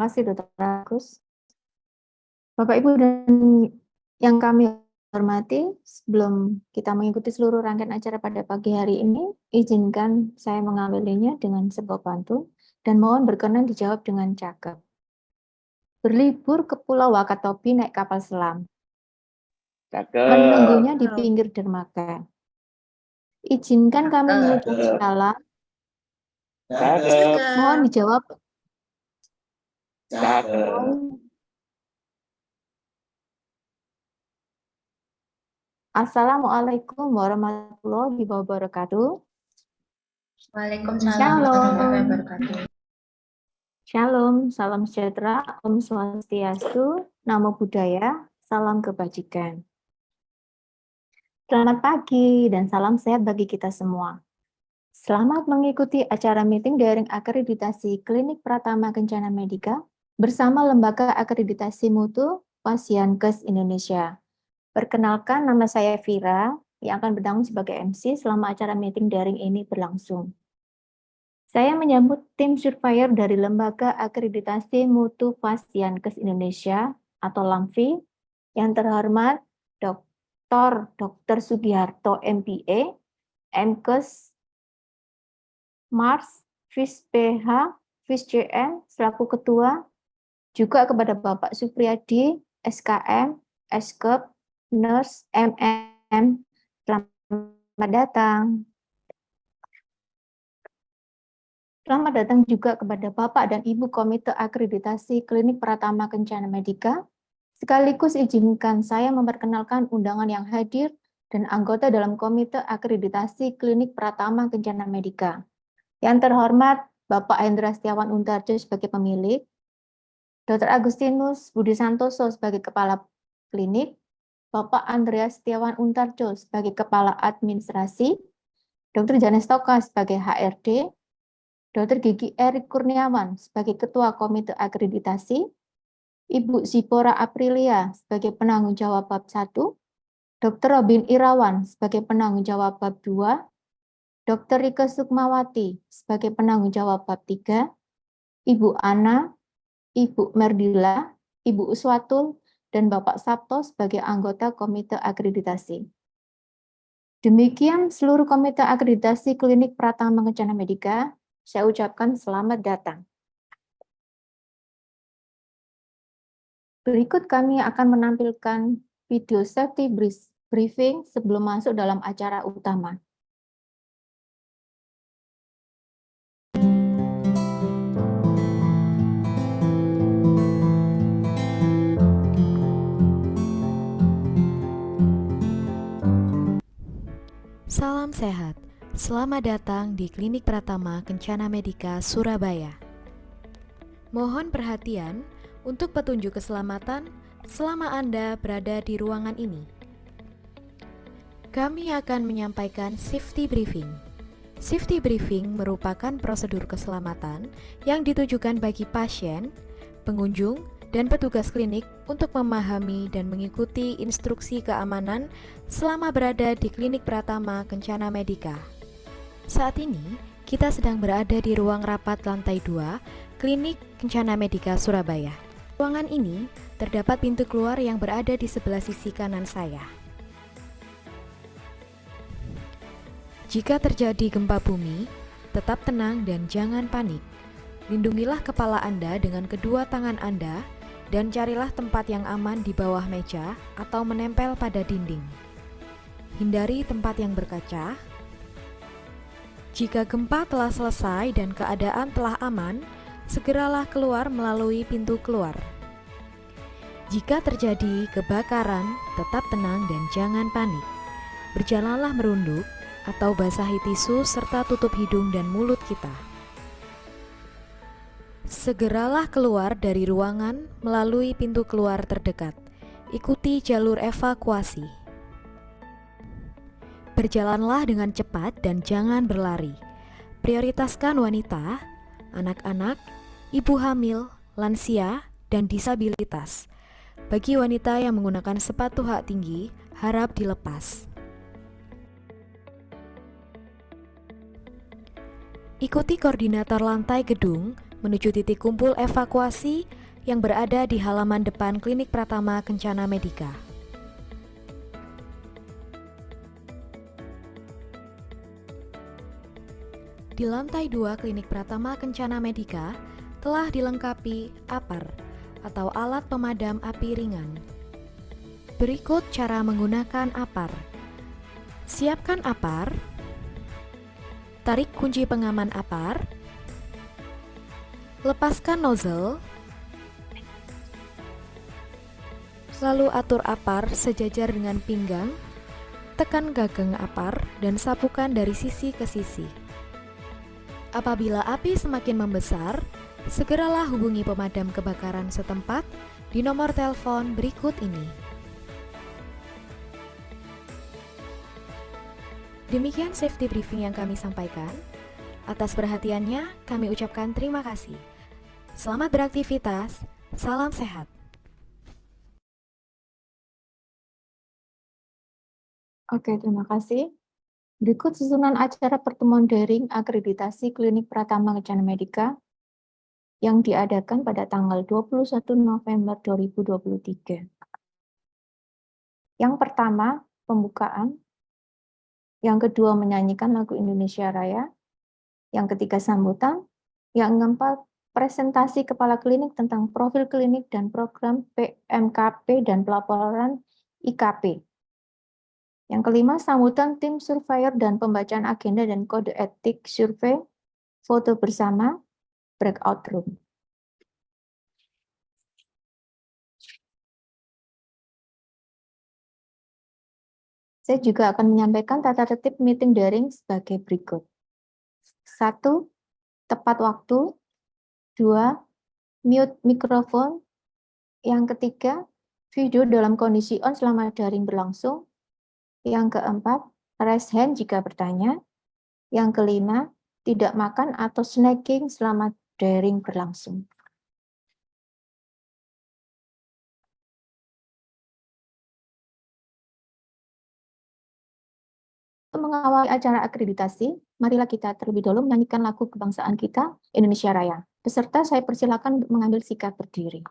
kasih Dr. Agus. Bapak, Ibu, dan yang kami hormati, sebelum kita mengikuti seluruh rangkaian acara pada pagi hari ini, izinkan saya mengawalinya dengan sebuah pantun dan mohon berkenan dijawab dengan cakep. Berlibur ke Pulau Wakatobi naik kapal selam, Cakep. menunggunya di pinggir dermaga. Izinkan kami mengucap salam. Cakep. Mohon dijawab. Cakep. Assalamualaikum warahmatullahi wabarakatuh. Waalaikumsalam warahmatullahi wabarakatuh. Shalom, salam sejahtera, Om Swastiastu, Namo Buddhaya, salam kebajikan. Selamat pagi dan salam sehat bagi kita semua. Selamat mengikuti acara meeting daring akreditasi Klinik Pratama Kencana Medika bersama Lembaga Akreditasi Mutu Pasienkes Indonesia. Perkenalkan, nama saya Vira yang akan bertanggung sebagai MC selama acara meeting daring ini berlangsung. Saya menyambut tim surveyor dari Lembaga Akreditasi Mutu Pasienkes Indonesia atau LAMFI yang terhormat Dr. Sugiharto MPA, MKes, Mars, Vis PH, Vis JM selaku ketua, juga kepada Bapak Supriyadi, SKM, SKEP, Nurse, MM, selamat datang. Selamat datang juga kepada Bapak dan Ibu Komite Akreditasi Klinik Pratama Kencana Medika. Sekaligus izinkan saya memperkenalkan undangan yang hadir dan anggota dalam Komite Akreditasi Klinik Pratama Kencana Medika. Yang terhormat Bapak Hendra Setiawan Untarjo sebagai pemilik, Dr. Agustinus Budi Santoso sebagai Kepala Klinik, Bapak Andreas Setiawan Untarjo sebagai Kepala Administrasi, Dr. Janes Toka sebagai HRD, Dr. Gigi Erik Kurniawan sebagai Ketua Komite Akreditasi, Ibu Zipora Aprilia sebagai Penanggung Jawab Bab 1, Dr. Robin Irawan sebagai Penanggung Jawab Bab 2, Dr. Rike Sukmawati sebagai Penanggung Jawab Bab 3, Ibu Ana, Ibu Merdila, Ibu Uswatul, dan Bapak Sabto sebagai anggota Komite Akreditasi. Demikian seluruh Komite Akreditasi Klinik Pratama Kencana Medika, saya ucapkan selamat datang. Berikut kami akan menampilkan video safety briefing sebelum masuk dalam acara utama. Salam sehat, selamat datang di Klinik Pratama Kencana Medika, Surabaya. Mohon perhatian untuk petunjuk keselamatan selama Anda berada di ruangan ini. Kami akan menyampaikan safety briefing. Safety briefing merupakan prosedur keselamatan yang ditujukan bagi pasien, pengunjung, dan petugas klinik untuk memahami dan mengikuti instruksi keamanan selama berada di Klinik Pratama Kencana Medika. Saat ini, kita sedang berada di ruang rapat lantai 2, Klinik Kencana Medika Surabaya. Ruangan ini terdapat pintu keluar yang berada di sebelah sisi kanan saya. Jika terjadi gempa bumi, tetap tenang dan jangan panik. Lindungilah kepala Anda dengan kedua tangan Anda dan carilah tempat yang aman di bawah meja atau menempel pada dinding. Hindari tempat yang berkaca. Jika gempa telah selesai dan keadaan telah aman, segeralah keluar melalui pintu keluar. Jika terjadi kebakaran, tetap tenang dan jangan panik. Berjalanlah merunduk atau basahi tisu serta tutup hidung dan mulut kita. Segeralah keluar dari ruangan melalui pintu keluar terdekat. Ikuti jalur evakuasi. Berjalanlah dengan cepat dan jangan berlari. Prioritaskan wanita, anak-anak, ibu hamil, lansia, dan disabilitas. Bagi wanita yang menggunakan sepatu hak tinggi, harap dilepas. Ikuti koordinator lantai gedung menuju titik kumpul evakuasi yang berada di halaman depan Klinik Pratama Kencana Medika. Di lantai 2 Klinik Pratama Kencana Medika telah dilengkapi APAR atau alat pemadam api ringan. Berikut cara menggunakan APAR. Siapkan APAR, tarik kunci pengaman APAR, lepaskan nozzle, lalu atur APAR sejajar dengan pinggang, tekan gagang APAR dan sapukan dari sisi ke sisi. Apabila api semakin membesar, segeralah hubungi pemadam kebakaran setempat di nomor telepon berikut ini. Demikian safety briefing yang kami sampaikan. Atas perhatiannya, kami ucapkan terima kasih. Selamat beraktivitas, salam sehat. Oke, terima kasih. Berikut susunan acara pertemuan daring akreditasi Klinik Pratama Kencana Medika yang diadakan pada tanggal 21 November 2023. Yang pertama, pembukaan. Yang kedua, menyanyikan lagu Indonesia Raya. Yang ketiga, sambutan. Yang keempat, presentasi kepala klinik tentang profil klinik dan program PMKP dan pelaporan IKP. Yang kelima, sambutan tim surveyor dan pembacaan agenda dan kode etik survei, foto bersama, breakout room. Saya juga akan menyampaikan tata tertib meeting daring sebagai berikut. 1. Tepat waktu. 2. Mute mikrofon. Yang ketiga, video dalam kondisi on selama daring berlangsung. Yang keempat, raise hand jika bertanya. Yang kelima, tidak makan atau snacking selama daring berlangsung. Untuk mengawali acara akreditasi, marilah kita terlebih dahulu menyanyikan lagu kebangsaan kita, Indonesia Raya. Peserta saya persilakan untuk mengambil sikap berdiri.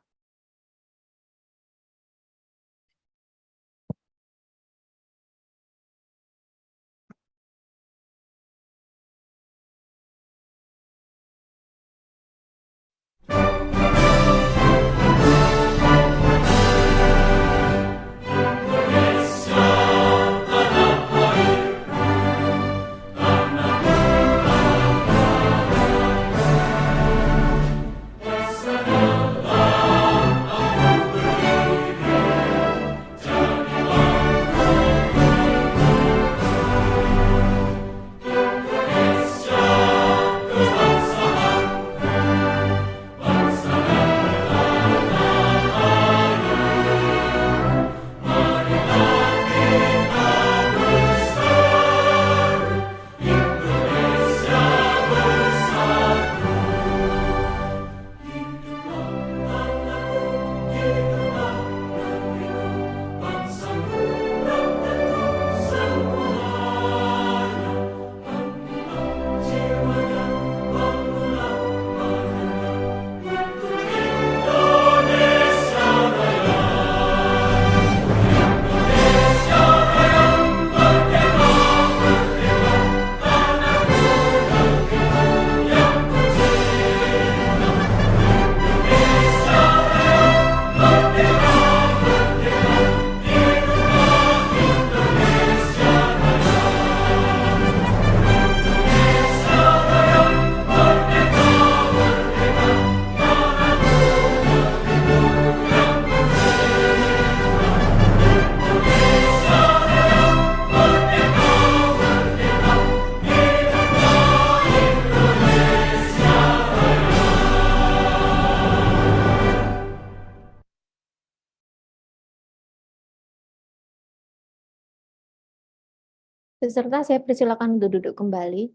Peserta saya persilakan untuk duduk kembali.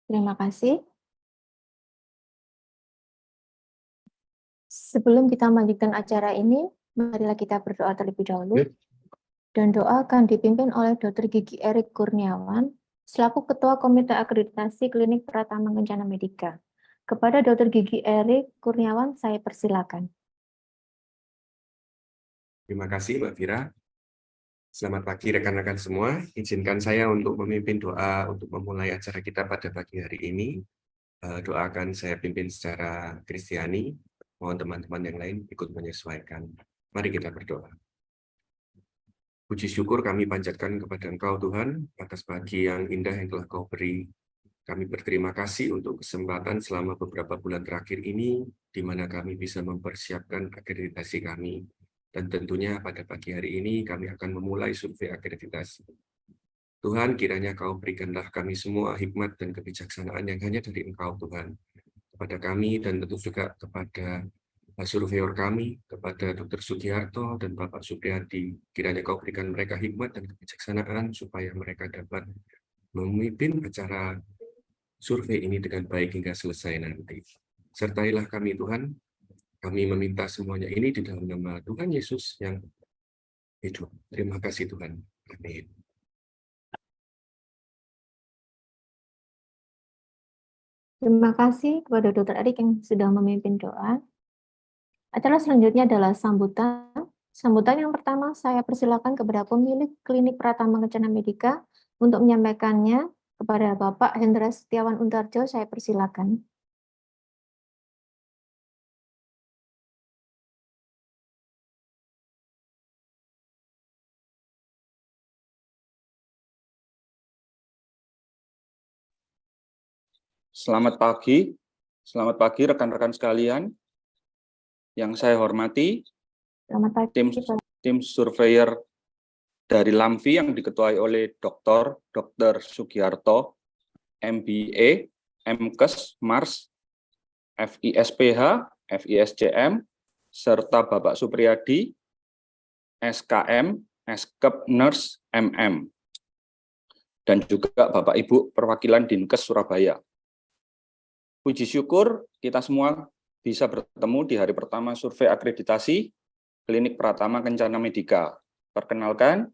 Terima kasih. Sebelum kita melanjutkan acara ini, marilah kita berdoa terlebih dahulu. Dan doa akan dipimpin oleh Dr. Gigi Erik Kurniawan, selaku Ketua Komite Akreditasi Klinik Pratama Kencana Medika. Kepada Dr. Gigi Erik Kurniawan, saya persilakan. Terima kasih, Mbak Fira. Selamat pagi rekan-rekan semua. Izinkan saya untuk memimpin doa untuk memulai acara kita pada pagi hari ini. Doa akan saya pimpin secara Kristiani. Mohon teman-teman yang lain ikut menyesuaikan. Mari kita berdoa. Puji syukur kami panjatkan kepada Engkau Tuhan atas pagi yang indah yang telah Kau beri. Kami berterima kasih untuk kesempatan selama beberapa bulan terakhir ini, di mana kami bisa mempersiapkan akreditasi kami. Dan tentunya pada pagi hari ini kami akan memulai survei akreditasi. Tuhan, kiranya Kau berikanlah kami semua hikmat dan kebijaksanaan yang hanya dari Engkau, Tuhan. Kepada kami dan tentu juga kepada surveyor kami, kepada Dr. Sugiharto dan Bapak Supriyadi. Kiranya Kau berikan mereka hikmat dan kebijaksanaan supaya mereka dapat memimpin acara survei ini dengan baik hingga selesai nanti. Sertailah kami, Tuhan. Kami meminta semuanya ini di dalam nama Tuhan Yesus yang hidup. Terima kasih Tuhan. Amin. Terima kasih kepada Dr. Erik yang sudah memimpin doa. Acara selanjutnya adalah sambutan. Sambutan yang pertama saya persilakan kepada pemilik Klinik Pratama Kencana Medika untuk menyampaikannya kepada Bapak Hendra Setiawan Untarjo. Saya persilakan. Selamat pagi rekan-rekan sekalian. Yang saya hormati, Selamat pagi, tim surveyor dari LAMFI yang diketuai oleh Dr. Sugiharto, MBA, MKes, MARS, FISPH, FISCM, serta Bapak Supriyadi, SKM, SKEP, Nurse, MM, dan juga Bapak Ibu perwakilan Dinkes Surabaya. Puji syukur kita semua bisa bertemu di hari pertama survei akreditasi Klinik Pratama Kencana Medika. Perkenalkan,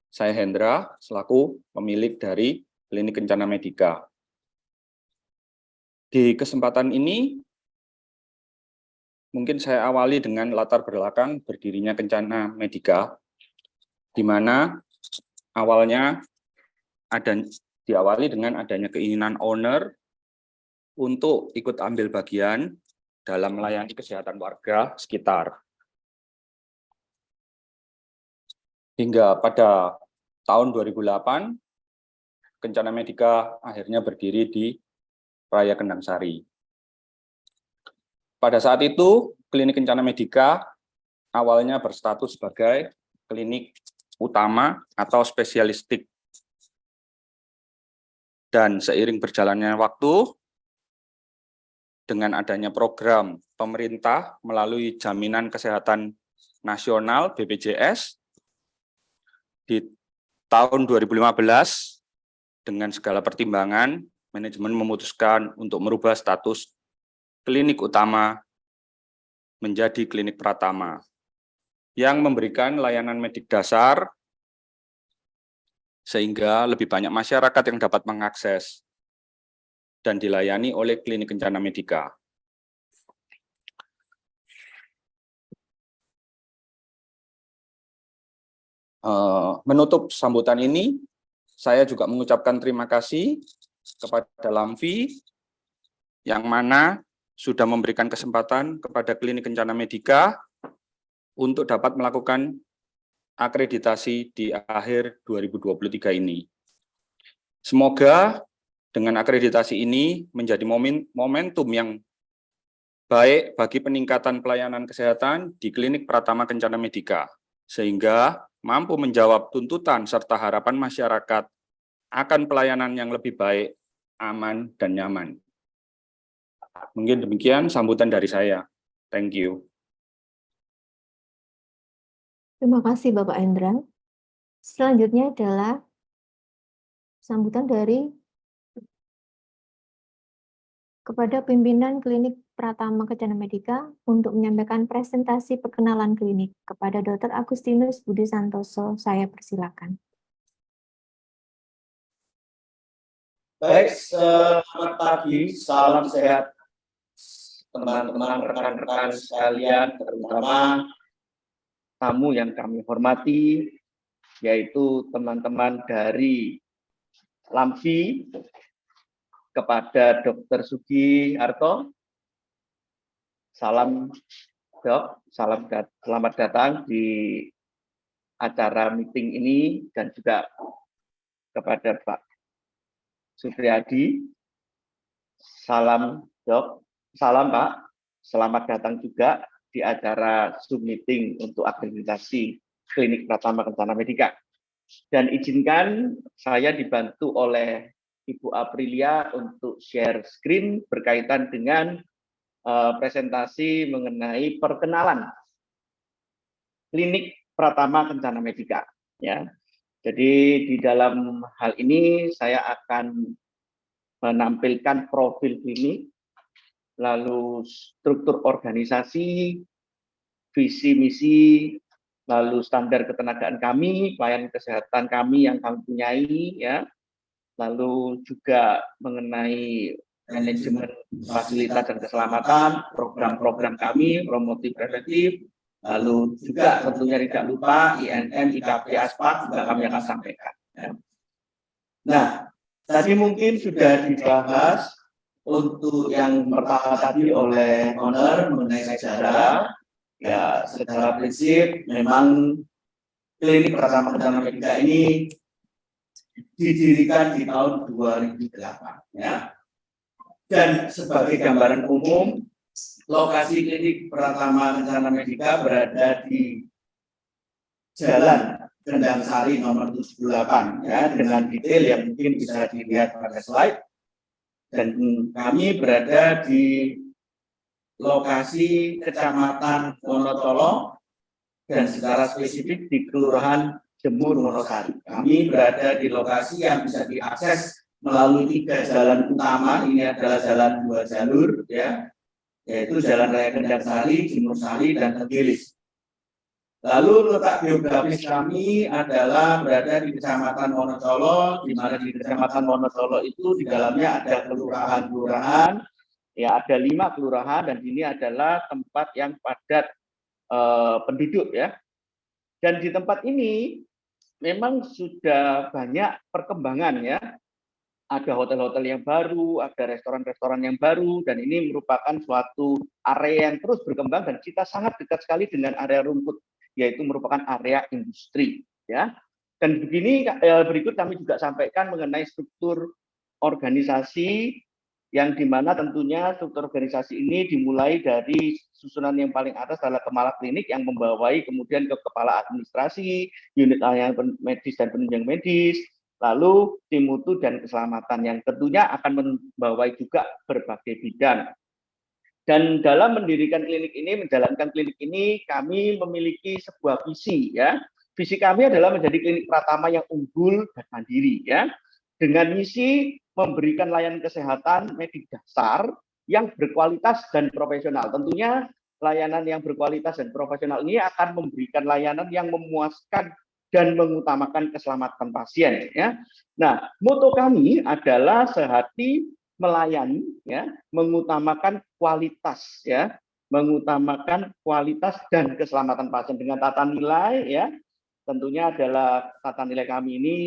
saya Hendra, selaku pemilik dari Klinik Kencana Medika. Di kesempatan ini, mungkin saya awali dengan latar belakang berdirinya Kencana Medika, di mana awalnya diawali dengan adanya keinginan owner untuk ikut ambil bagian dalam melayani kesehatan warga sekitar. Hingga pada tahun 2008, Kencana Medika akhirnya berdiri di Raya Kendang Sari. Pada saat itu, Klinik Kencana Medika awalnya berstatus sebagai klinik utama atau spesialistik. Dan seiring berjalannya waktu, dengan adanya program pemerintah melalui Jaminan Kesehatan Nasional BPJS, di tahun 2015, dengan segala pertimbangan, manajemen memutuskan untuk merubah status klinik utama menjadi klinik Pratama, yang memberikan layanan medik dasar, sehingga lebih banyak masyarakat yang dapat mengakses dan dilayani oleh Klinik Kencana Medika. Menutup sambutan ini, saya juga mengucapkan terima kasih kepada LAMFI, yang mana sudah memberikan kesempatan kepada Klinik Kencana Medika untuk dapat melakukan akreditasi di akhir 2023 ini. Semoga dengan akreditasi ini menjadi momentum yang baik bagi peningkatan pelayanan kesehatan di Klinik Pratama Kencana Medika, sehingga mampu menjawab tuntutan serta harapan masyarakat akan pelayanan yang lebih baik, aman, dan nyaman. Mungkin demikian sambutan dari saya. Thank you. Terima kasih Bapak Hendra. Selanjutnya adalah sambutan dari kepada pimpinan Klinik Pratama Kencana Medika untuk menyampaikan presentasi perkenalan klinik kepada Dr. Agustinus Budi Santoso. Saya persilakan. Baik, selamat pagi, salam sehat teman-teman, rekan-rekan sekalian, terutama tamu yang kami hormati, yaitu teman-teman dari LAMFI, kepada Dr. Sugi Harto. Salam Dok, selamat datang di acara meeting ini, dan juga kepada Pak Supriyadi. Salam Dok, salam Pak, selamat datang juga di acara Zoom meeting untuk akreditasi Klinik Pratama Kencana Medika. Dan izinkan saya dibantu oleh Ibu Aprilia untuk share screen berkaitan dengan presentasi mengenai perkenalan Klinik Pratama Kencana Medika. Ya, jadi di dalam hal ini saya akan menampilkan profil klinik, lalu struktur organisasi, visi misi, lalu standar ketenagaan kami, pelayanan kesehatan kami yang kami punyai, ya, lalu juga mengenai manajemen fasilitas dan keselamatan, program-program kami, promotif preventif, lalu juga tentunya tidak lupa INN, IKP, ASPAK juga kami akan sampaikan. Ya. Nah, tadi mungkin sudah dibahas untuk yang pertama tadi oleh owner mengenai sejarah. Ya, secara prinsip memang Klinik Pratama Kencana Medika ini didirikan di tahun 2008, ya. Dan sebagai gambaran umum, lokasi Klinik Pratama Kencana Medika berada di Jalan Gendang Sari nomor 78, ya, dengan detail yang mungkin bisa dilihat pada slide. Dan kami berada di lokasi Kecamatan Wonocolo dan secara spesifik di Kelurahan Jemur Wonosari. Kami berada di lokasi yang bisa diakses melalui 3 jalan utama. Ini adalah jalan 2 jalur, ya, yaitu Jalan Raya Gendang Sari, Jemur Sari, dan Tegilis. Lalu letak geografis kami adalah berada di Kecamatan Wonocolo, di mana di Kecamatan Wonocolo itu di dalamnya ada kelurahan-kelurahan, ya, ada 5 kelurahan, dan ini adalah tempat yang padat penduduk, ya. Dan di tempat ini memang sudah banyak perkembangan, ya. Ada hotel-hotel yang baru, ada restoran-restoran yang baru, dan ini merupakan suatu area yang terus berkembang, dan kita sangat dekat sekali dengan area rumput, yaitu merupakan area industri, ya. Dan begini, berikut kami juga sampaikan mengenai struktur organisasi, yang dimana tentunya struktur organisasi ini dimulai dari susunan yang paling atas adalah kepala klinik yang membawai kemudian ke kepala administrasi, unit layanan medis dan penunjang medis, lalu tim mutu dan keselamatan yang tentunya akan membawai juga berbagai bidang. Dan dalam mendirikan klinik ini, menjalankan klinik ini, kami memiliki sebuah visi, ya. Visi kami adalah menjadi klinik Pratama yang unggul dan mandiri, ya. Dengan misi memberikan layanan kesehatan medik dasar yang berkualitas dan profesional. Tentunya layanan yang berkualitas dan profesional ini akan memberikan layanan yang memuaskan dan mengutamakan keselamatan pasien, ya. Nah, moto kami adalah sehati melayani, ya, mengutamakan kualitas, ya, mengutamakan kualitas dan keselamatan pasien dengan tata nilai, ya. Tentunya adalah tata nilai kami ini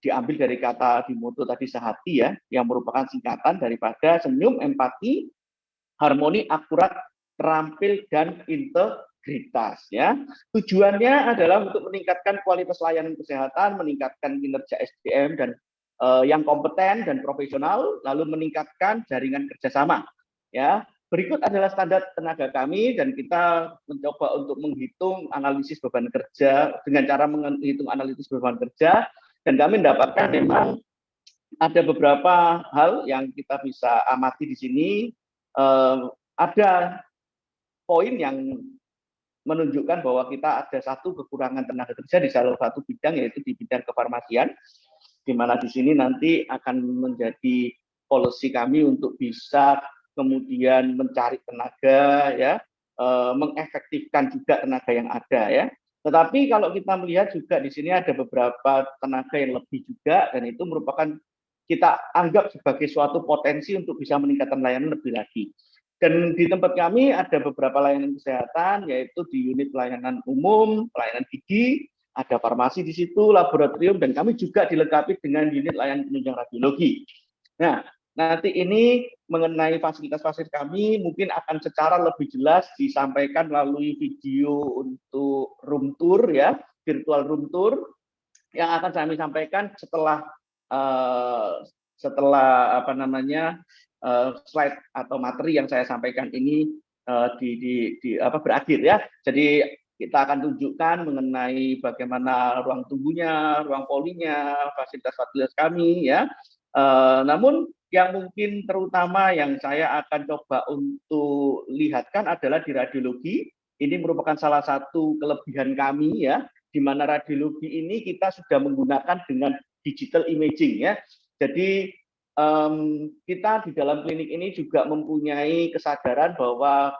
diambil dari kata di moto tadi sehati, ya, yang merupakan singkatan daripada senyum, empati, harmoni, akurat, terampil, dan integritas, ya. Tujuannya adalah untuk meningkatkan kualitas layanan kesehatan, meningkatkan kinerja SDM dan yang kompeten dan profesional, lalu meningkatkan jaringan kerjasama, ya. Berikut adalah standar tenaga kami, dan kita mencoba untuk menghitung analisis beban kerja dengan cara menghitung analisis beban kerja. Dan kami mendapatkan memang ada beberapa hal yang kita bisa amati di sini. Ada poin yang menunjukkan bahwa kita ada satu kekurangan tenaga kerja di salah satu bidang, yaitu di bidang kefarmasian, di mana di sini nanti akan menjadi policy kami untuk bisa kemudian mencari tenaga, ya, mengefektifkan juga tenaga yang ada, ya. Tetapi kalau kita melihat juga di sini ada beberapa tenaga yang lebih juga, dan itu merupakan kita anggap sebagai suatu potensi untuk bisa meningkatkan layanan lebih lagi. Dan di tempat kami ada beberapa layanan kesehatan, yaitu di unit pelayanan umum, pelayanan gigi, ada farmasi di situ, laboratorium, dan kami juga dilengkapi dengan unit layanan penunjang radiologi. Nah, nanti ini mengenai fasilitas-fasilitas kami mungkin akan secara lebih jelas disampaikan melalui video untuk room tour ya, virtual room tour yang akan kami sampaikan setelah slide atau materi yang saya sampaikan ini berakhir ya. Jadi kita akan tunjukkan mengenai bagaimana ruang tunggunya, ruang polinya, fasilitas-fasilitas kami ya. Namun yang mungkin terutama yang saya akan coba untuk lihatkan adalah di radiologi. Ini merupakan salah satu kelebihan kami ya, di mana radiologi ini kita sudah menggunakan dengan digital imaging ya. Jadi kita di dalam klinik ini juga mempunyai kesadaran bahwa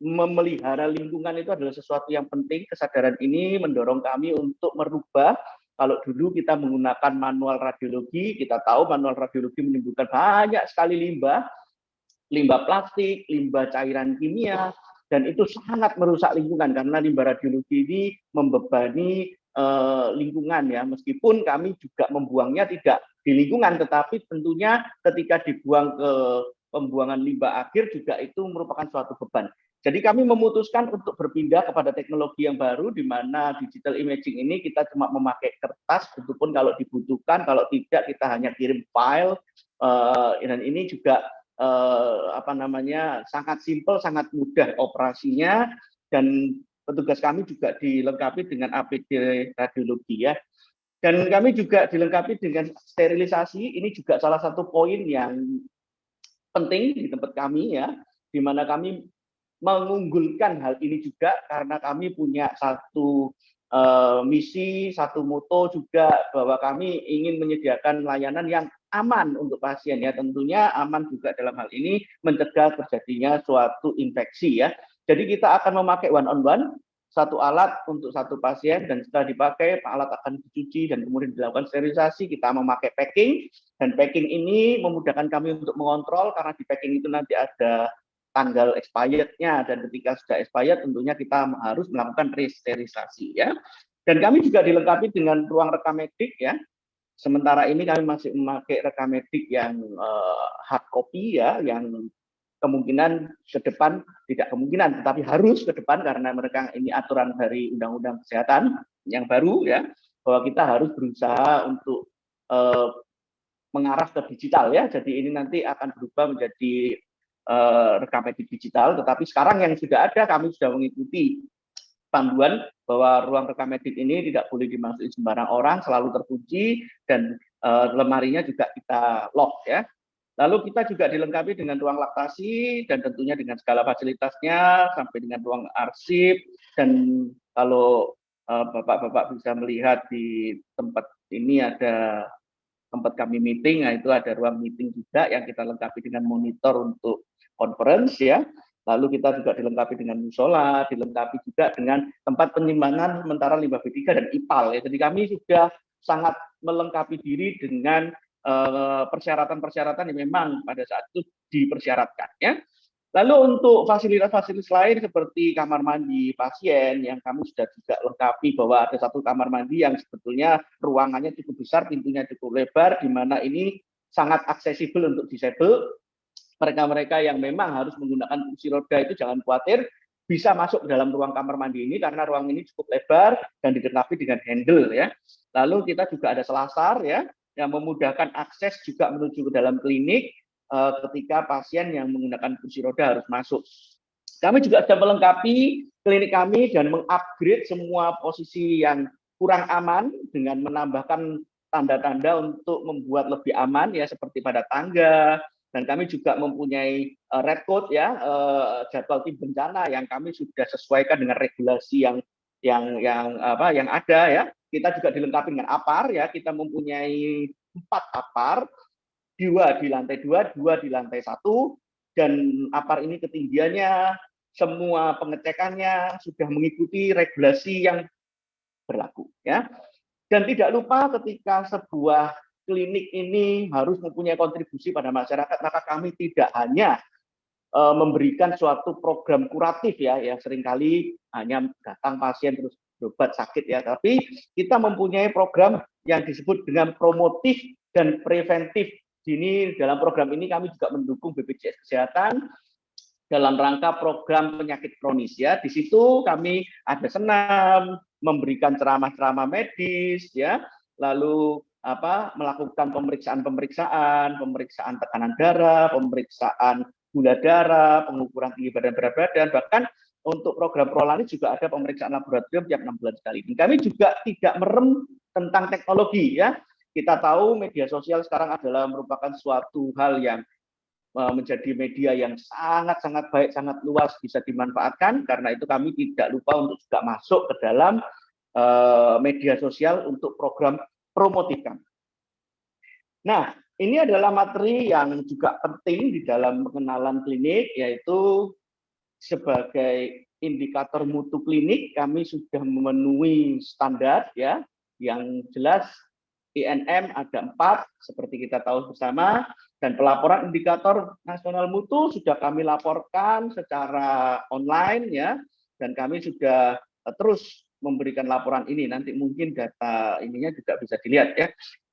memelihara lingkungan itu adalah sesuatu yang penting. Kesadaran ini mendorong kami untuk merubah. Kalau dulu kita menggunakan manual radiologi, kita tahu manual radiologi menimbulkan banyak sekali limbah plastik, limbah cairan kimia, dan itu sangat merusak lingkungan karena limbah radiologi ini membebani lingkungan ya. Meskipun kami juga membuangnya tidak di lingkungan, tetapi tentunya ketika dibuang ke pembuangan limbah akhir juga itu merupakan suatu beban. Jadi kami memutuskan untuk berpindah kepada teknologi yang baru, di mana digital imaging ini kita cuma memakai kertas, itu pun kalau dibutuhkan, kalau tidak kita hanya kirim file, dan ini juga sangat simpel, sangat mudah operasinya, dan petugas kami juga dilengkapi dengan APD radiologi ya. Dan kami juga dilengkapi dengan sterilisasi, ini juga salah satu poin yang penting di tempat kami ya, di mana kami mengunggulkan hal ini juga karena kami punya satu misi, satu moto juga bahwa kami ingin menyediakan layanan yang aman untuk pasien ya, tentunya aman juga dalam hal ini mencegah terjadinya suatu infeksi ya. Jadi kita akan memakai one on one, satu alat untuk satu pasien, dan setelah dipakai alat akan dicuci dan kemudian dilakukan sterilisasi. Kita memakai packing, dan packing ini memudahkan kami untuk mengontrol karena di packing itu nanti ada tanggal expired-nya, dan ketika sudah expired tentunya kita harus melakukan resterilisasi ya. Dan kami juga dilengkapi dengan ruang rekam medik ya. Sementara ini kami masih memakai rekam medik yang hard copy ya, yang kemungkinan ke depan, tidak kemungkinan tetapi harus ke depan karena mereka ini aturan dari Undang-Undang Kesehatan yang baru ya, bahwa kita harus berusaha untuk mengarah ke digital ya. Jadi ini nanti akan berubah menjadi rekam medik digital, tetapi sekarang yang sudah ada kami sudah mengikuti panduan bahwa ruang rekam medik ini tidak boleh dimasuki sembarang orang, selalu terkunci, dan lemarinya juga kita lock ya. Lalu kita juga dilengkapi dengan ruang laktasi dan tentunya dengan segala fasilitasnya sampai dengan ruang arsip, dan kalau Bapak-bapak bisa melihat di tempat ini ada tempat kami meeting, nah itu ada ruang meeting juga yang kita lengkapi dengan monitor untuk conference ya. Lalu kita juga dilengkapi dengan musola, dilengkapi juga dengan tempat penyimpanan sementara limbah B3 dan IPAL ya. Jadi kami sudah sangat melengkapi diri dengan persyaratan-persyaratan yang memang pada saat itu dipersyaratkan ya. Lalu untuk fasilitas-fasilitas lain seperti kamar mandi pasien yang kami sudah juga lengkapi, bahwa ada satu kamar mandi yang sebetulnya ruangannya cukup besar, pintunya cukup lebar, di mana ini sangat aksesibel untuk disable. Mereka-mereka yang memang harus menggunakan kursi roda itu jangan khawatir, bisa masuk ke dalam ruang kamar mandi ini karena ruang ini cukup lebar dan dilengkapi dengan handle ya. Lalu kita juga ada selasar ya, yang memudahkan akses juga menuju ke dalam klinik ketika pasien yang menggunakan kursi roda harus masuk. Kami juga sudah melengkapi klinik kami dan mengupgrade semua posisi yang kurang aman dengan menambahkan tanda-tanda untuk membuat lebih aman ya, seperti pada tangga. Dan kami juga mempunyai red code ya, jadwal tim bencana yang kami sudah sesuaikan dengan regulasi yang ada ya. Kita juga dilengkapi dengan APAR ya, kita mempunyai 4 APAR, 2 di lantai 2, 2 di lantai 1, dan APAR ini ketinggiannya, semua pengecekannya sudah mengikuti regulasi yang berlaku ya. Dan tidak lupa ketika sebuah klinik ini harus mempunyai kontribusi pada masyarakat, maka kami tidak hanya memberikan suatu program kuratif ya, yang seringkali hanya datang pasien terus berobat sakit ya, tapi kita mempunyai program yang disebut dengan promotif dan preventif. Ini dalam program ini kami juga mendukung BPJS Kesehatan dalam rangka program penyakit kronis ya. Di situ kami ada senam, memberikan ceramah-ceramah medis ya, lalu melakukan pemeriksaan tekanan darah, pemeriksaan gula darah, pengukuran tinggi badan berat badan, bahkan untuk program Prolani juga ada pemeriksaan laboratorium tiap 6 bulan sekali. Dan kami juga tidak merem tentang teknologi ya. Kita tahu media sosial sekarang adalah merupakan suatu hal yang menjadi media yang sangat-sangat baik, sangat luas, bisa dimanfaatkan. Karena itu kami tidak lupa untuk juga masuk ke dalam media sosial untuk program promotif kami. Nah, ini adalah materi yang juga penting di dalam pengenalan klinik, yaitu sebagai indikator mutu klinik kami sudah memenuhi standar ya, yang jelas INM ada 4 seperti kita tahu bersama, dan pelaporan indikator nasional mutu sudah kami laporkan secara online ya, dan kami sudah terus memberikan laporan ini, nanti mungkin data ininya juga bisa dilihat ya.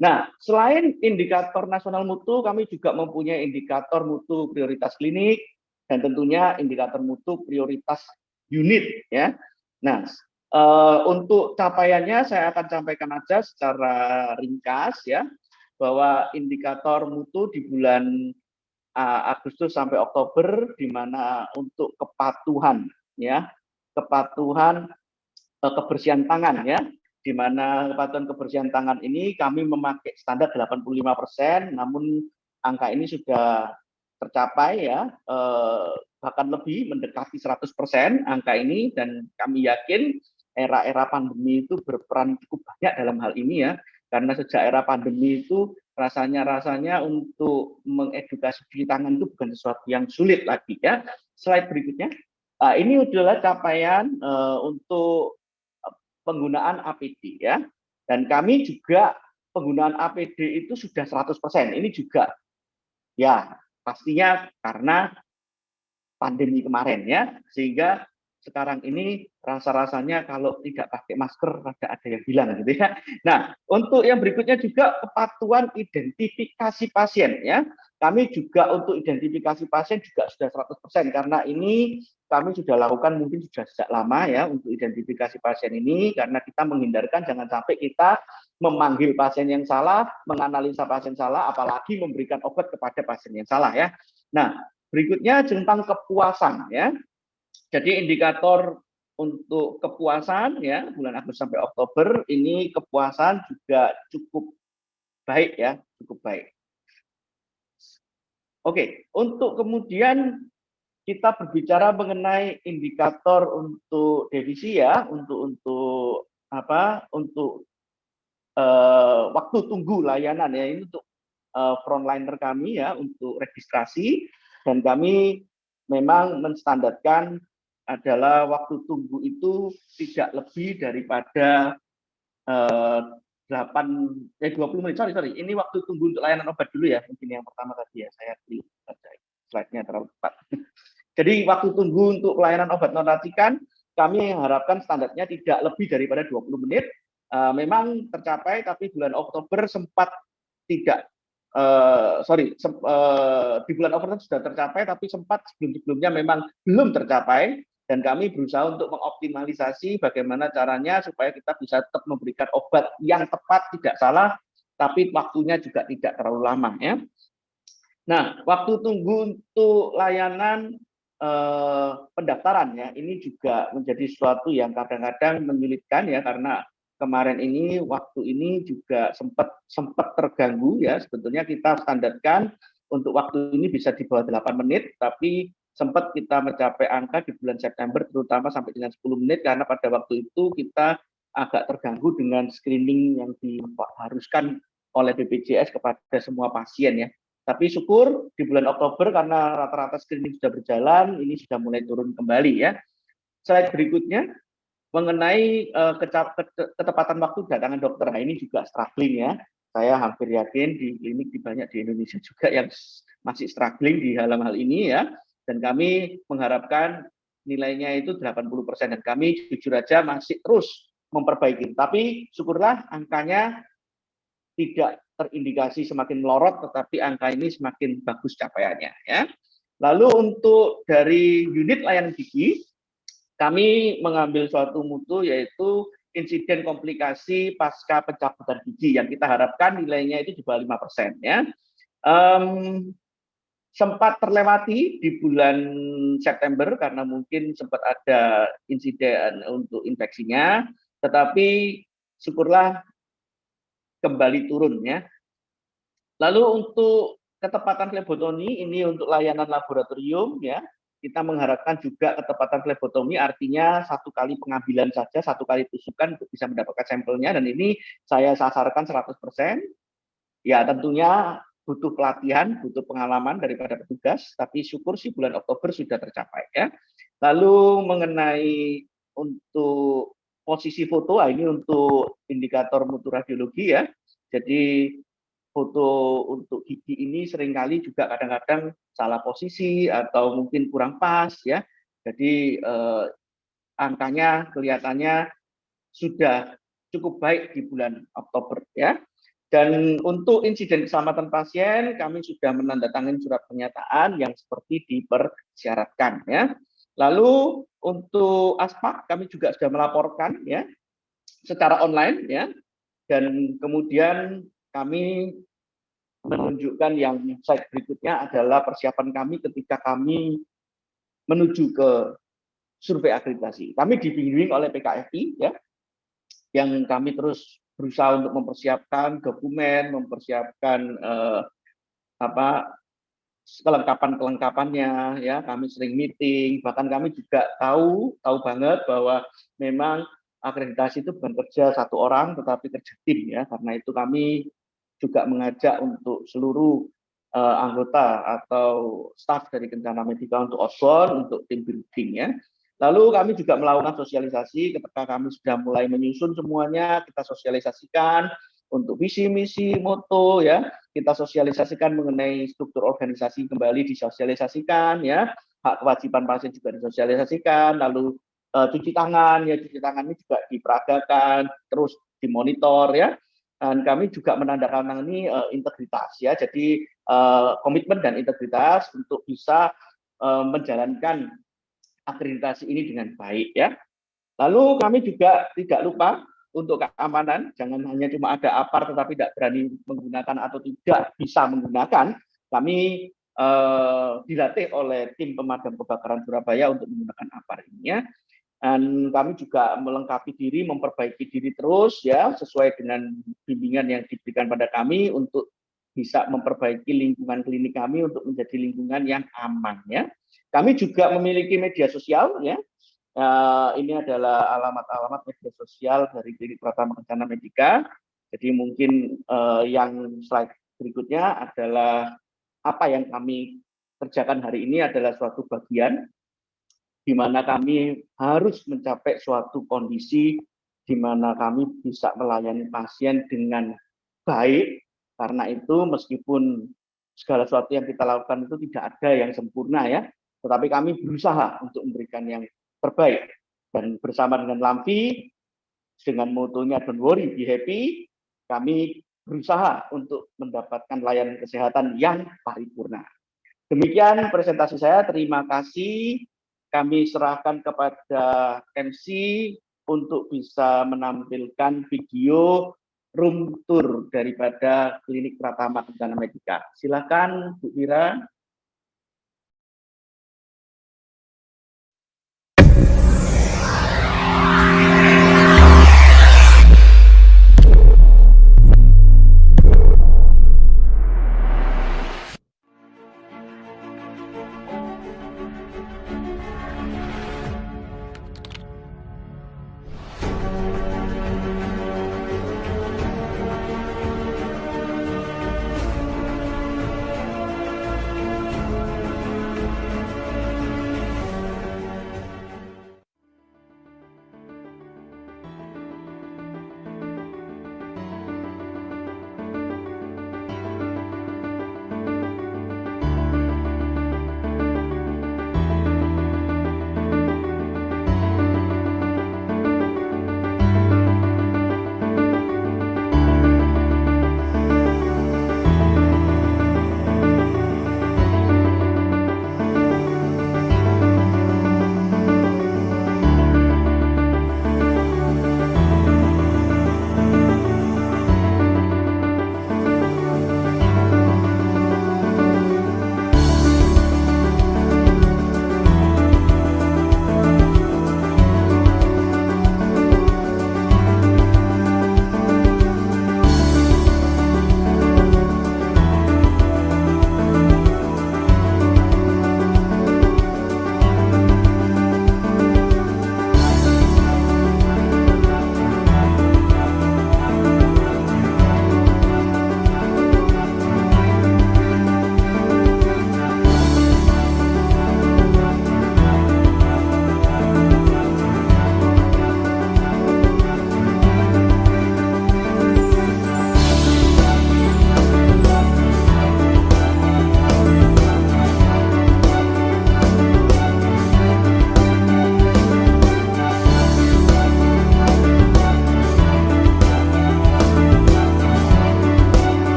Nah, selain indikator nasional mutu, kami juga mempunyai indikator mutu prioritas klinik dan tentunya indikator mutu prioritas unit ya. Nah, untuk capaiannya saya akan sampaikan aja secara ringkas ya, bahwa indikator mutu di bulan Agustus sampai Oktober, di mana untuk kepatuhan ya, kepatuhan kebersihan tangan ya, di mana kepatuhan kebersihan tangan ini kami memakai standar 85%, namun angka ini sudah tercapai ya, bahkan lebih mendekati 100% angka ini, dan kami yakin era pandemi itu berperan cukup banyak dalam hal ini ya, karena sejak era pandemi itu rasanya untuk mengedukasi cuci tangan itu bukan sesuatu yang sulit lagi ya. Slide berikutnya, ini adalah capaian untuk penggunaan APD ya, dan kami juga penggunaan APD itu sudah 100%. Ini juga ya pastinya karena pandemi kemarin ya, sehingga sekarang ini rasa-rasanya kalau tidak pakai masker ada yang bilang gitu ya. Nah, untuk yang berikutnya juga kepatuhan identifikasi pasien ya. Kami juga untuk identifikasi pasien juga sudah 100%, karena ini kami sudah lakukan mungkin sudah sejak lama ya untuk identifikasi pasien ini, karena kita menghindarkan jangan sampai kita memanggil pasien yang salah, menganalisa pasien salah, apalagi memberikan obat kepada pasien yang salah ya. Nah, berikutnya tentang kepuasan ya. Jadi indikator untuk kepuasan ya, bulan Agustus sampai Oktober ini kepuasan juga cukup baik ya, cukup baik. Oke, untuk kemudian kita berbicara mengenai indikator untuk devisi ya, untuk waktu tunggu layanan ya, ini untuk frontliner kami ya, untuk registrasi, dan kami memang menstandarkan adalah waktu tunggu itu tidak lebih daripada 20 menit. Sorry. Ini waktu tunggu untuk layanan obat dulu ya. Mungkin yang pertama tadi ya, saya baca slide-nya terlalu cepat. Jadi waktu tunggu untuk pelayanan obat non racikan kami harapkan standarnya tidak lebih daripada 20 menit. Memang tercapai, tapi bulan Oktober sempat tidak. Di bulan Oktober sudah tercapai, tapi sempat sebelumnya memang belum tercapai, dan kami berusaha untuk mengoptimalisasi bagaimana caranya supaya kita bisa tetap memberikan obat yang tepat, tidak salah, tapi waktunya juga tidak terlalu lama ya. Nah, waktu tunggu untuk layanan pendaftaran ya, ini juga menjadi sesuatu yang kadang-kadang menyulitkan ya, karena kemarin ini waktu ini juga sempat terganggu ya. Sebetulnya kita standarkan untuk waktu ini bisa di bawah 8 menit, tapi sempat kita mencapai angka di bulan September terutama sampai dengan 10 menit, karena pada waktu itu kita agak terganggu dengan screening yang diharuskan oleh BPJS kepada semua pasien ya. Tapi syukur di bulan Oktober karena rata-rata screening sudah berjalan, ini sudah mulai turun kembali ya. Slide berikutnya mengenai ketepatan waktu datangan dokter. Nah, ini juga struggling ya. saya hampir yakin di klinik banyak di Indonesia juga yang masih struggling di dalam hal ini ya. Dan kami mengharapkan nilainya itu 80% dan kami jujur aja masih terus memperbaiki. Tapi syukurlah angkanya tidak terindikasi semakin melorot, tetapi angka ini semakin bagus capaiannya ya. Lalu untuk dari unit layanan gigi, kami mengambil suatu mutu yaitu insiden komplikasi pasca pencabutan gigi yang kita harapkan nilainya itu di bawah 5% ya. Sempat terlewati di bulan September karena mungkin sempat ada insiden untuk infeksinya, tetapi syukurlah kembali turun ya. Lalu untuk ketepatan flebotomi ini untuk layanan laboratorium ya, kita mengharapkan juga ketepatan flebotomi artinya 1 kali pengambilan saja, 1 kali tusukan untuk bisa mendapatkan sampelnya, dan ini saya sasarkan 100%. Ya tentunya butuh pelatihan, butuh pengalaman daripada petugas, tapi syukur sih bulan Oktober sudah tercapai ya. Lalu mengenai untuk posisi foto, ini untuk indikator mutu radiologi ya. Jadi foto untuk gigi ini seringkali juga kadang-kadang salah posisi atau mungkin kurang pas ya. Jadi angkanya kelihatannya sudah cukup baik di bulan Oktober ya. Dan untuk insiden keselamatan pasien, kami sudah menandatangani surat pernyataan yang seperti dipersyaratkan ya. Lalu untuk ASPAK kami juga sudah melaporkan ya secara online ya. Dan kemudian kami menunjukkan yang slide berikutnya adalah persiapan kami ketika kami menuju ke survei akreditasi. Kami dibimbing oleh PKFI ya, yang kami terus berusaha untuk mempersiapkan dokumen, mempersiapkan kelengkapannya ya. Kami sering meeting, bahkan kami juga tahu banget bahwa memang akreditasi itu bukan kerja satu orang tetapi kerja tim ya. Karena itu kami juga mengajak untuk seluruh anggota atau staf dari Kencana Medika untuk outbound, untuk tim building ya. Lalu kami juga melakukan sosialisasi ketika kami sudah mulai menyusun semuanya, kita sosialisasikan untuk visi misi moto ya, kita sosialisasikan mengenai struktur organisasi kembali disosialisasikan ya, hak kewajiban pasien juga disosialisasikan, lalu cuci tangan ya, cuci tangan ini juga diperagakan, terus dimonitor ya. Dan kami juga menandatangani integritas ya, jadi komitmen dan integritas untuk bisa menjalankan akreditasi ini dengan baik ya. Lalu kami juga tidak lupa untuk keamanan, jangan hanya cuma ada APAR tetapi tidak berani menggunakan atau tidak bisa menggunakan. Kami dilatih oleh tim pemadam kebakaran Surabaya untuk menggunakan APAR ini ya. Dan kami juga melengkapi diri, memperbaiki diri terus ya, sesuai dengan bimbingan yang diberikan pada kami untuk bisa memperbaiki lingkungan klinik kami untuk menjadi lingkungan yang aman ya. Kami juga memiliki media sosial ya. Ini adalah alamat-alamat media sosial dari Klinik Pratama Kencana Medika. Jadi mungkin yang slide berikutnya adalah apa yang kami kerjakan hari ini adalah suatu bagian di mana kami harus mencapai suatu kondisi di mana kami bisa melayani pasien dengan baik. Karena itu meskipun segala sesuatu yang kita lakukan itu tidak ada yang sempurna ya, tetapi kami berusaha untuk memberikan yang terbaik. Dan bersama dengan Lamfi, dengan motonya Don't Worry, Be Happy, kami berusaha untuk mendapatkan layanan kesehatan yang paripurna. Demikian presentasi saya, terima kasih. Kami serahkan kepada MC untuk bisa menampilkan video room tour daripada Klinik Pratama Kencana Medika. Silakan Bu Mira.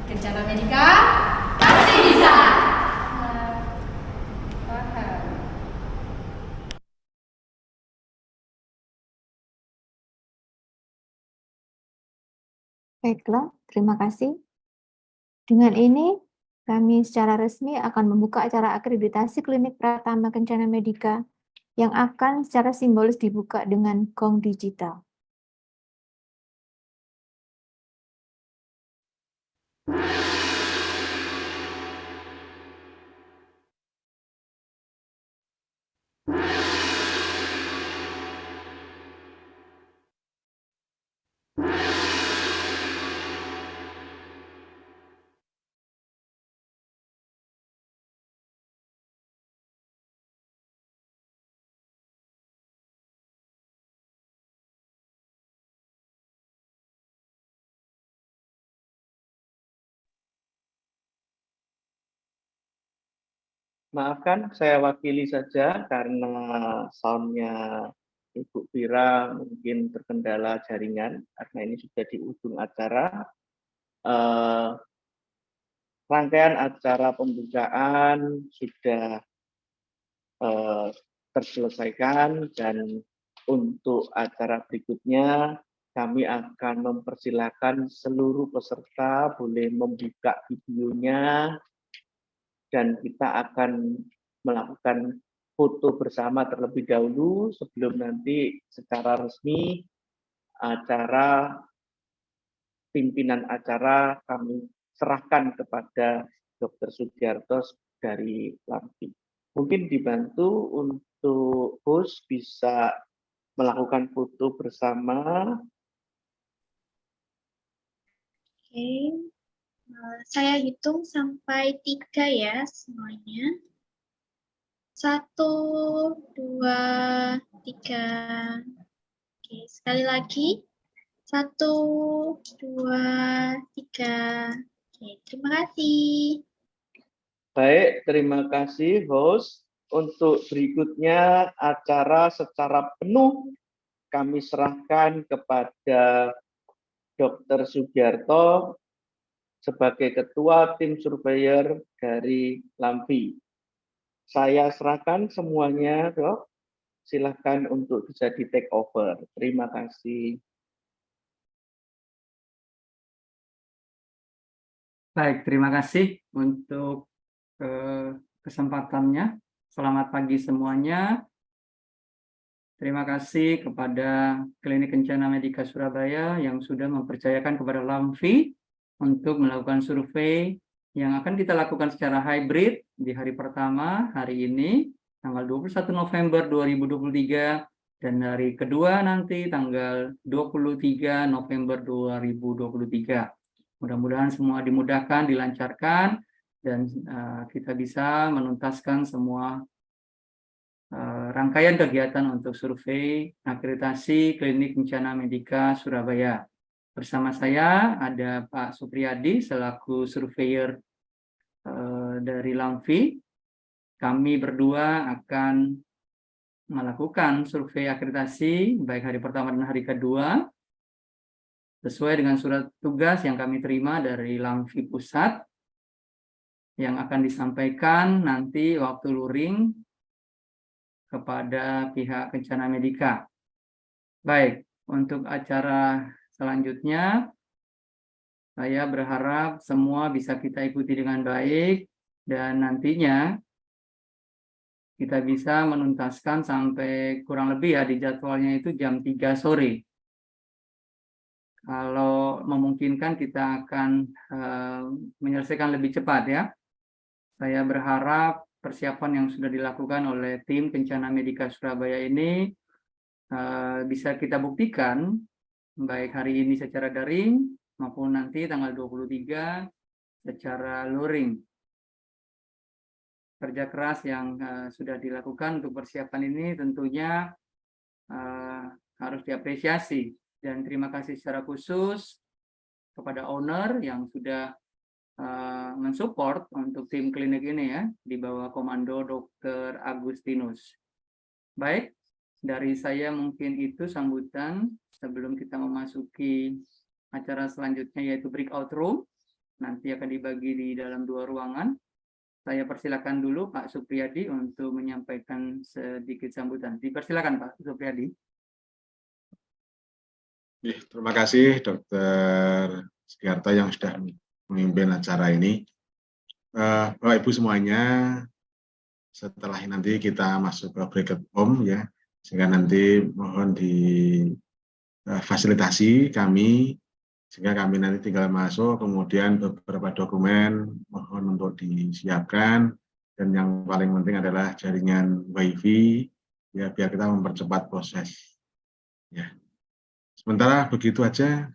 Kencana Medika pasti bisa. Paham. Baiklah, terima kasih. Dengan ini, kami secara resmi akan membuka acara akreditasi klinik Pratama Kencana Medika yang akan secara simbolis dibuka dengan gong digital. Maafkan, saya wakili saja karena soundnya Ibu Vira mungkin terkendala jaringan karena ini sudah di ujung acara. Rangkaian acara pembukaan sudah terselesaikan dan untuk acara berikutnya kami akan mempersilahkan seluruh peserta boleh membuka videonya dan kita akan melakukan foto bersama terlebih dahulu sebelum nanti secara resmi acara pimpinan acara kami serahkan kepada Dr. Sugiarto dari LAMFI. Mungkin dibantu untuk host bisa melakukan foto bersama. Oke. Saya hitung sampai 3 ya semuanya. 1, 2, 3. Oke, sekali lagi. 1, 2, 3. Oke, terima kasih. Baik, terima kasih host. Untuk berikutnya acara secara penuh kami serahkan kepada Dr. Sugiarto sebagai Ketua Tim Surveyor dari LAMFI. Saya serahkan semuanya, Dok. Silahkan untuk bisa di take over. Terima kasih. Baik, terima kasih untuk kesempatannya. Selamat pagi semuanya. Terima kasih kepada Klinik Kencana Medika Surabaya yang sudah mempercayakan kepada LAMFI untuk melakukan survei yang akan kita lakukan secara hybrid di hari pertama hari ini, tanggal 21 November 2023, dan hari kedua nanti tanggal 23 November 2023. Mudah-mudahan semua dimudahkan, dilancarkan, dan kita bisa menuntaskan semua rangkaian kegiatan untuk survei akreditasi Klinik Kencana Medika Surabaya. Bersama saya ada Pak Supriyadi selaku surveyor dari LAMFI. Kami berdua akan melakukan survei akreditasi baik hari pertama dan hari kedua sesuai dengan surat tugas yang kami terima dari LAMFI Pusat yang akan disampaikan nanti waktu luring kepada pihak Kencana Medika. Baik, untuk acara selanjutnya, saya berharap semua bisa kita ikuti dengan baik dan nantinya kita bisa menuntaskan sampai kurang lebih ya di jadwalnya itu jam 3 sore. Kalau memungkinkan kita akan menyelesaikan lebih cepat ya. Saya berharap persiapan yang sudah dilakukan oleh tim Kencana Medika Surabaya ini bisa kita buktikan baik hari ini secara daring maupun nanti tanggal 23 secara luring. Kerja keras yang sudah dilakukan untuk persiapan ini tentunya harus diapresiasi, dan terima kasih secara khusus kepada owner yang sudah mensupport untuk tim klinik ini ya, di bawah komando Dr. Agustinus. Baik, dari saya mungkin itu sambutan sebelum kita memasuki acara selanjutnya yaitu breakout room. nanti akan dibagi di dalam 2 ruangan. Saya persilakan dulu Pak Supriyadi untuk menyampaikan sedikit sambutan. Dipersilakan Pak Supriyadi. Terima kasih Dr. Sugiarto yang sudah memimpin acara ini. Bapak Ibu semuanya, setelah nanti kita masuk ke breakout room ya, sehingga nanti mohon difasilitasi kami, sehingga kami nanti tinggal masuk, kemudian beberapa dokumen mohon untuk disiapkan, dan yang paling penting adalah jaringan WiFi ya, biar kita mempercepat proses. Ya. Sementara begitu aja,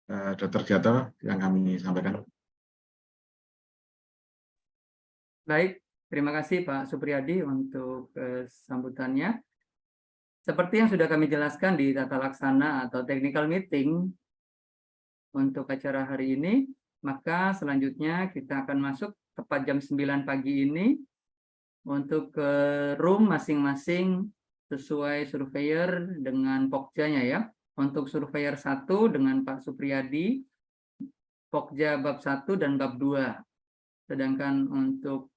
Dr. Sugiarto yang kami sampaikan. Baik, terima kasih Pak Supriyadi untuk sambutannya. Seperti yang sudah kami jelaskan di tata laksana atau technical meeting untuk acara hari ini, maka selanjutnya kita akan masuk tepat jam 9 pagi ini untuk ke room masing-masing sesuai surveyor dengan pokjanya ya. Untuk surveyor 1 dengan Pak Supriyadi, pokja bab 1 dan bab 2. Sedangkan untuk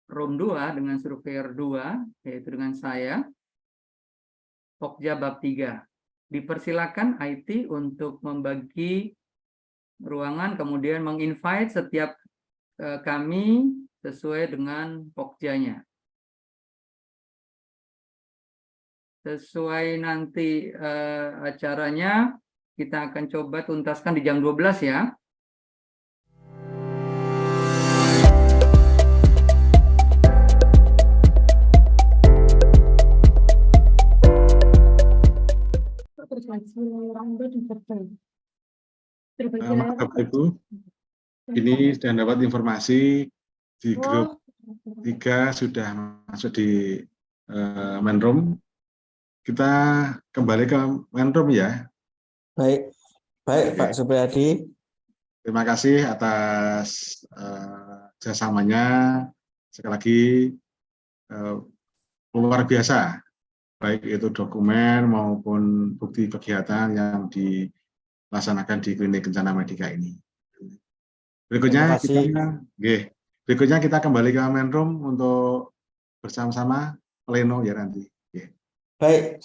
room 2 dengan surveyor 2, yaitu dengan saya, pokja bab 3. Dipersilakan IT untuk membagi ruangan, kemudian menginvite setiap kami sesuai dengan pokjanya. Sesuai nanti acaranya, kita akan coba tuntaskan di jam 12 ya. Bapak Ibu, ini sudah dapat informasi di grup 3 sudah masuk di main room. Kita kembali ke main room ya. Baik Pak Supriyadi. Terima kasih atas jasamanya. Sekali lagi luar biasa, baik itu dokumen maupun bukti kegiatan yang dilaksanakan di klinik kencana medika ini. Berikutnya kita kembali ke main room untuk bersama-sama pleno ya nanti. Baik,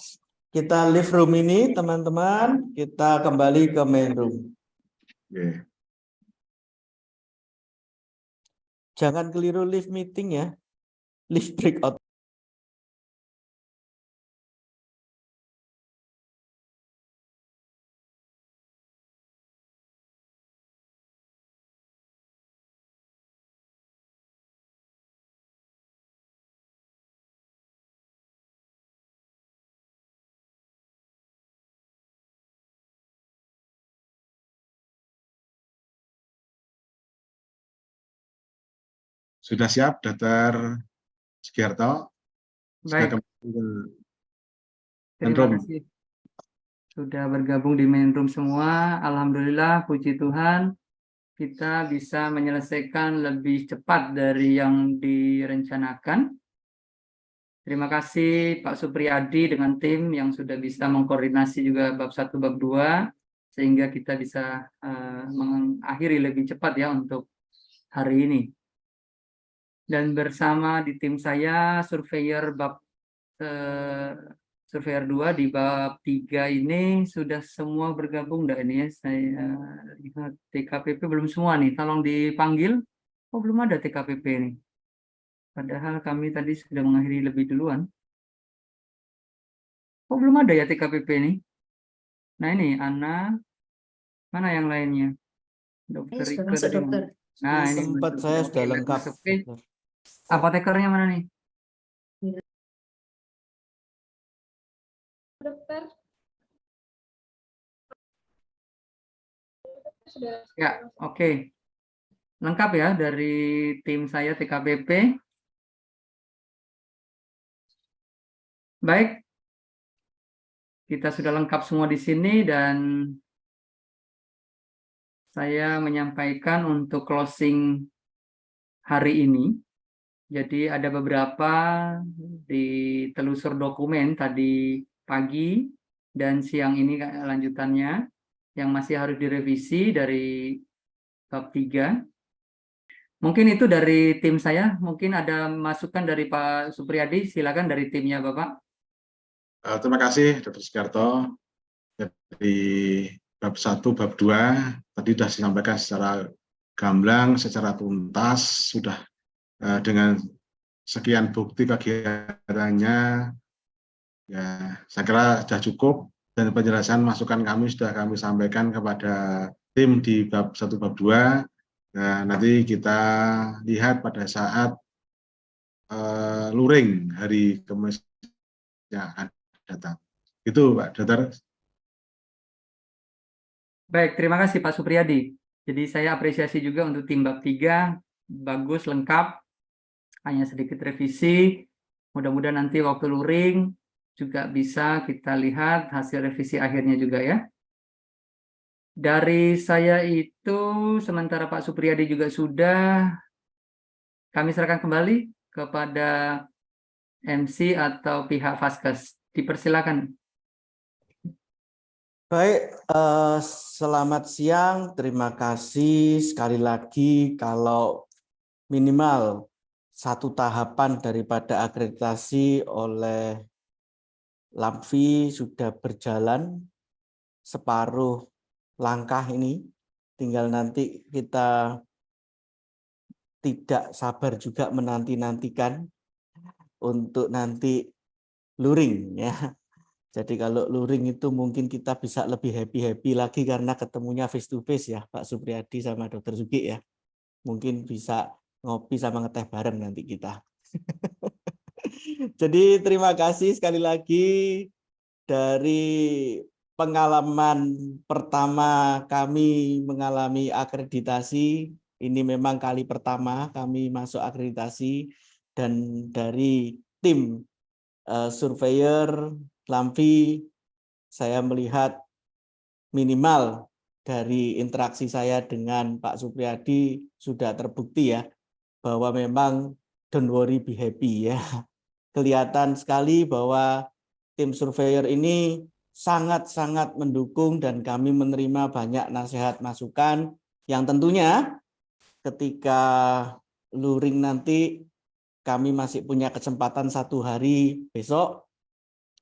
kita leave room ini teman-teman, kita kembali ke main room. Jangan keliru leave meeting ya, leave breakout. Sudah siap, Dr. Sugiarto? Baik. Terima kasih sudah bergabung di main room semua. Alhamdulillah, puji Tuhan, kita bisa menyelesaikan lebih cepat dari yang direncanakan. Terima kasih Pak Supriyadi dengan tim yang sudah bisa mengkoordinasi juga bab 1, bab 2, sehingga kita bisa mengakhiri lebih cepat ya untuk hari ini. Dan bersama di tim saya, surveyor 2 di bab 3 ini sudah semua bergabung enggak ini ya? Saya lihat TKPP belum semua nih, tolong dipanggil. Oh, belum ada TKPP nih. Padahal kami tadi sudah mengakhiri lebih duluan. Oh, belum ada ya TKPP nih. Nah ini, Ana. Mana yang lainnya? Dokter Ika. Nah, ini sempat saya sudah lengkap. Apotekernya mana nih? Dokter. Ya, oke. Lengkap ya dari tim saya TKPP. Baik. Kita sudah lengkap semua di sini dan saya menyampaikan untuk closing hari ini. Jadi ada beberapa di telusur dokumen tadi pagi dan siang ini lanjutannya yang masih harus direvisi dari bab 3. Mungkin itu dari tim saya. Mungkin ada masukan dari Pak Supriyadi. Silakan dari timnya Bapak. Terima kasih Dr. Sugiarto. Dari bab 1, bab 2 tadi sudah disampaikan secara gamblang, secara tuntas, sudah dengan sekian bukti kegiatannya, ya saya kira sudah cukup, dan penjelasan masukan kami sudah kami sampaikan kepada tim di bab 1, bab 2. Nah, nanti kita lihat pada saat luring hari Kamis yang akan datang. Itu Pak Dokter. Baik, terima kasih Pak Supriyadi. Jadi saya apresiasi juga untuk tim bab 3, bagus, lengkap, hanya sedikit revisi. Mudah-mudahan nanti waktu luring juga bisa kita lihat hasil revisi akhirnya juga ya. Dari saya itu, sementara Pak Supriyadi juga sudah, kami serahkan kembali kepada MC atau pihak Vaskes. Dipersilakan. Baik, selamat siang. Terima kasih sekali lagi. Kalau minimal satu tahapan daripada akreditasi oleh LAMFI sudah berjalan separuh langkah ini, tinggal nanti kita tidak sabar juga menanti-nantikan untuk nanti luring ya. Jadi kalau luring itu mungkin kita bisa lebih happy-happy lagi karena ketemunya face to face ya Pak Supriyadi sama Dr. Sugi ya. Mungkin bisa ngopi sama ngeteh bareng nanti kita. Jadi terima kasih sekali lagi. Dari pengalaman pertama kami mengalami akreditasi, ini memang kali pertama kami masuk akreditasi, dan dari tim surveyor LAMFI, saya melihat minimal dari interaksi saya dengan Pak Supriyadi sudah terbukti ya, bahwa memang don't worry, be happy ya. Kelihatan sekali bahwa tim surveyor ini sangat-sangat mendukung dan kami menerima banyak nasihat masukan yang tentunya ketika luring nanti kami masih punya kesempatan 1 hari besok,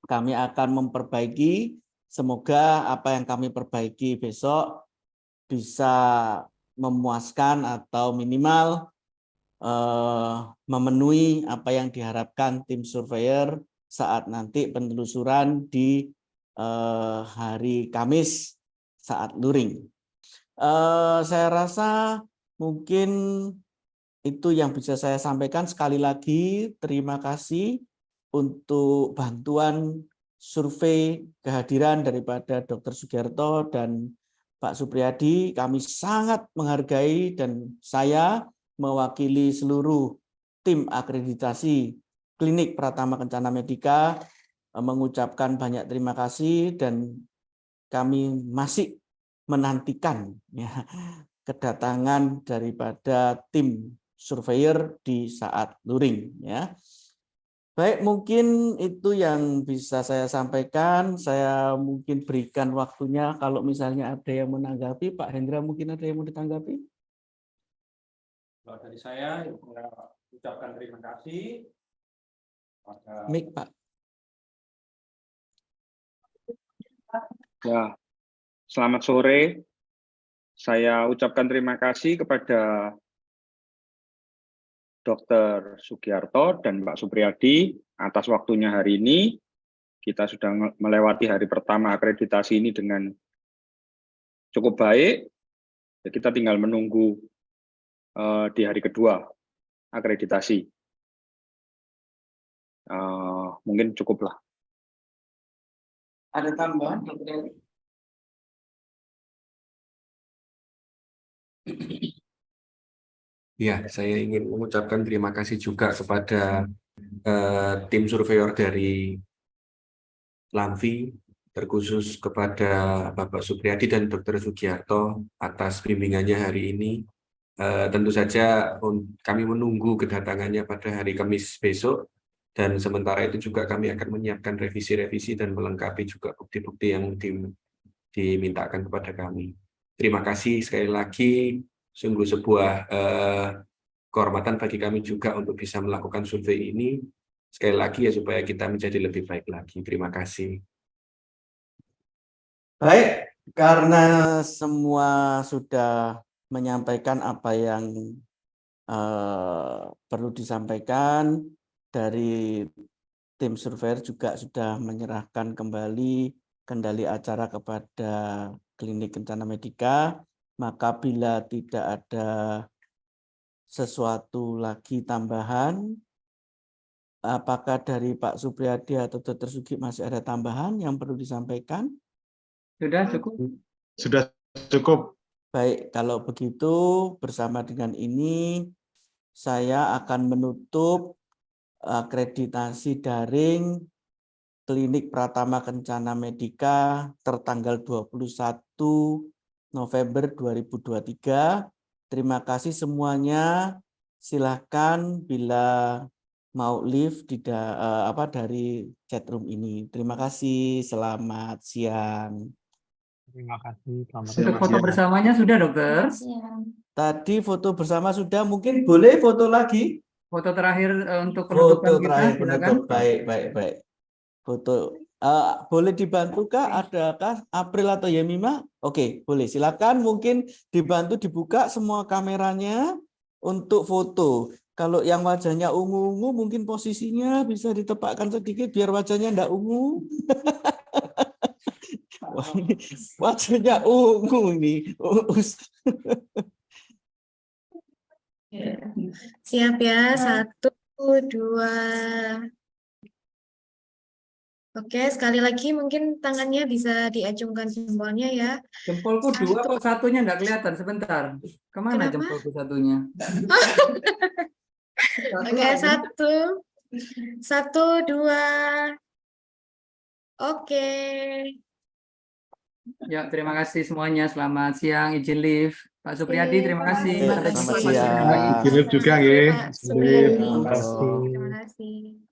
kami akan memperbaiki. Semoga apa yang kami perbaiki besok bisa memuaskan atau minimal memenuhi apa yang diharapkan tim surveyor saat nanti penelusuran di hari Kamis saat luring. Saya rasa mungkin itu yang bisa saya sampaikan. Sekali lagi terima kasih untuk bantuan survei kehadiran daripada Dr. Sugiarto dan Pak Supriyadi. Kami sangat menghargai dan saya mewakili seluruh tim akreditasi Klinik Pratama Kencana Medika mengucapkan banyak terima kasih, dan kami masih menantikan ya, kedatangan daripada tim surveyor di saat luring ya. Baik, mungkin itu yang bisa saya sampaikan. Saya mungkin berikan waktunya kalau misalnya ada yang menanggapi. Pak Hendra, mungkin ada yang mau ditanggapi? Kalau dari saya ucapkan terima kasih. Mik, Pak. Ya, selamat sore. Saya ucapkan terima kasih kepada Dr. Sugiarto dan Pak Supriyadi atas waktunya hari ini. Kita sudah melewati hari pertama akreditasi ini dengan cukup baik. Kita tinggal menunggu di hari kedua akreditasi. Mungkin cukuplah. Ada tambahan, Dr. Ya, saya ingin mengucapkan terima kasih juga kepada tim surveyor dari LAMFI, terkhusus kepada Bapak Supriyadi dan Dr. Sugiarto atas bimbingannya hari ini. Tentu saja kami menunggu kedatangannya pada hari Kamis besok, dan sementara itu juga kami akan menyiapkan revisi-revisi dan melengkapi juga bukti-bukti yang dimintakan kepada kami. Terima kasih sekali lagi. sungguh sebuah kehormatan bagi kami juga untuk bisa melakukan survei ini. Sekali lagi ya, supaya kita menjadi lebih baik lagi. Terima kasih. Baik, karena semua sudah menyampaikan apa yang perlu disampaikan, dari tim surveyor juga sudah menyerahkan kembali kendali acara kepada Klinik Kencana Medika, maka bila tidak ada sesuatu lagi tambahan, apakah dari Pak Supriyadi atau Dr. Sugi masih ada tambahan yang perlu disampaikan? Sudah cukup? Sudah cukup. Baik, kalau begitu bersama dengan ini saya akan menutup akreditasi daring Klinik Pratama Kencana Medika tertanggal 21 November 2023. Terima kasih semuanya. Silahkan bila mau leave dari chatroom ini. Terima kasih. Selamat siang. Terima kasih. Selamat Untuk Selamat foto siang. bersamanya sudah, dokter? Tadi foto bersama sudah, mungkin boleh foto lagi? Foto terakhir untuk penutupan Foto kita, terakhir silakan. penutup. Baik. Foto. Boleh dibantu Kak? Adakah April atau Yemima? Oke, boleh. Silakan, mungkin dibantu dibuka semua kameranya untuk foto. Kalau yang wajahnya ungu-ungu, mungkin posisinya bisa ditepakkan sedikit biar wajahnya enggak ungu. Wajahnya ungu nih. Siap ya, 1, 2. Oke, sekali lagi mungkin tangannya bisa diacungkan jempolnya ya. Jempolku 2 kok satunya nggak kelihatan. Sebentar. Kemana Kenapa? jempolku satunya? Oke, 1, 2. Oke. Ya, terima kasih semuanya. Selamat siang, izin live. Pak Supriyadi, terima kasih. Selamat Sampai jumpa siang. lagi. Izin juga, nggih. Pak Supriyadi. Terima kasih. Terima kasih.